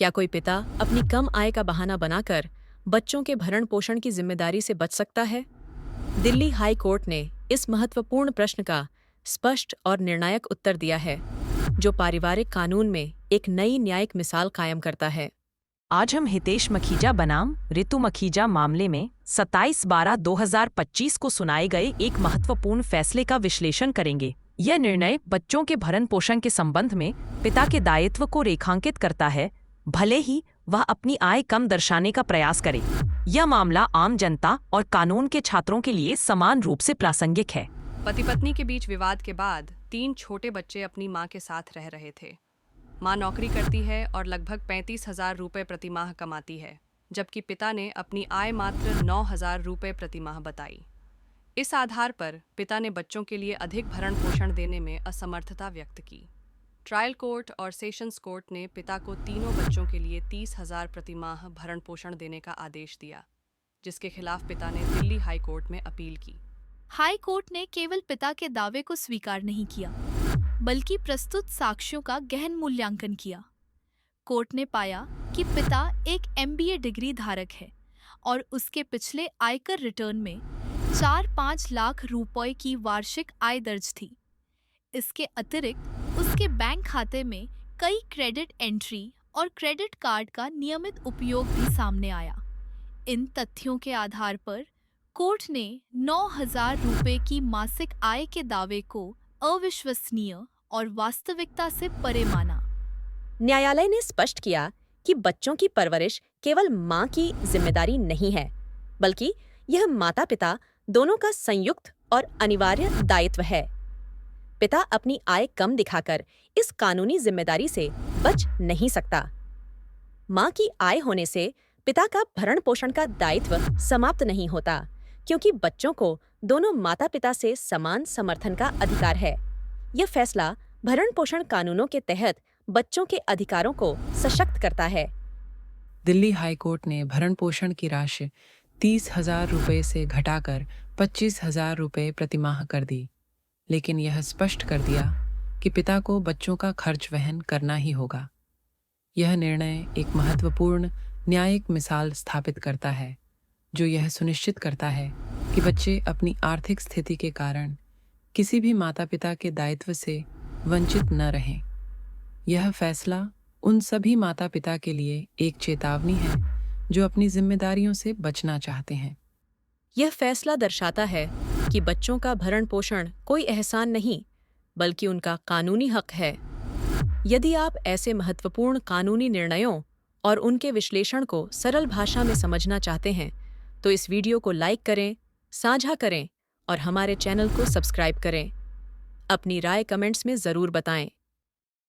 क्या कोई पिता अपनी कम आय का बहाना बनाकर बच्चों के भरण पोषण की जिम्मेदारी से बच सकता है? दिल्ली हाई कोर्ट ने इस महत्वपूर्ण प्रश्न का स्पष्ट और निर्णायक उत्तर दिया है, जो पारिवारिक कानून में एक नई न्यायिक मिसाल कायम करता है। आज हम हितेश मखीजा बनाम रितु मखीजा मामले में 27/12/2025 को सुनाए गए एक महत्वपूर्ण फैसले का विश्लेषण करेंगे। यह निर्णय बच्चों के भरण पोषण के संबंध में पिता के दायित्व को रेखांकित करता है, भले ही वह अपनी आय कम दर्शाने का प्रयास करे। यह मामला आम जनता और कानून के छात्रों के लिए समान रूप से प्रासंगिक है। पति पत्नी के बीच विवाद के बाद 3 छोटे बच्चे अपनी मां के साथ रह रहे थे। मां नौकरी करती है और लगभग 35,000 रुपये प्रति माह कमाती है, जबकि पिता ने अपनी आय मात्र 9,000 रुपये प्रति माह बताई। इस आधार पर पिता ने बच्चों के लिए अधिक भरण पोषण देने में असमर्थता व्यक्त की। ट्रायल कोर्ट और सेशंस कोर्ट ने पिता को तीनों बच्चों के लिए 30,000 प्रति माह भरण पोषण देने का आदेश दिया, जिसके खिलाफ पिता ने दिल्ली हाई कोर्ट में अपील की। हाई कोर्ट ने केवल पिता के दावे को स्वीकार नहीं किया, बल्कि प्रस्तुत साक्ष्यों का गहन मूल्यांकन किया। कोर्ट ने पाया कि पिता एक MBA डिग्री धारक है और उसके पिछले आयकर रिटर्न में 4-5 लाख रुपए की वार्षिक आय दर्ज थी। इसके अतिरिक्त उसके बैंक खाते में कई क्रेडिट एंट्री और क्रेडिट कार्ड का नियमित उपयोग भी सामने आया। इन तथ्यों के आधार पर कोर्ट ने 9,000 रुपये की मासिक आय के दावे को अविश्वसनीय और वास्तविकता से परे माना। न्यायालय ने स्पष्ट किया कि बच्चों की परवरिश केवल मां की जिम्मेदारी नहीं है, बल्कि यह माता-पिता दोनों का संयुक्त और अनिवार्य दायित्व है। पिता अपनी आय कम दिखाकर इस कानूनी जिम्मेदारी से बच नहीं सकता। मां की आय होने से पिता का भरण पोषण का दायित्व समाप्त नहीं होता, क्योंकि बच्चों को दोनों माता-पिता से समान समर्थन का अधिकार है। यह फैसला भरण पोषण कानूनों के तहत बच्चों के अधिकारों को सशक्त करता है। दिल्ली हाई कोर्ट ने भरण पोषण की राशि 30,000 रुपये से घटाकर 25,000 रुपये प्रति माह कर दी, लेकिन यह स्पष्ट कर दिया कि पिता को बच्चों का खर्च वहन करना ही होगा। यह निर्णय एक महत्वपूर्ण न्यायिक मिसाल स्थापित करता है, जो यह सुनिश्चित करता है कि बच्चे अपनी आर्थिक स्थिति के कारण किसी भी माता-पिता के दायित्व से वंचित न रहें। यह फैसला उन सभी माता-पिता के लिए एक चेतावनी है जो अपनी जिम्मेदारियों से बचना चाहते हैं। यह फैसला दर्शाता है कि बच्चों का भरण पोषण कोई एहसान नहीं, बल्कि उनका कानूनी हक है। यदि आप ऐसे महत्वपूर्ण कानूनी निर्णयों और उनके विश्लेषण को सरल भाषा में समझना चाहते हैं, तो इस वीडियो को लाइक करें, साझा करें और हमारे चैनल को सब्सक्राइब करें। अपनी राय कमेंट्स में ज़रूर बताएं।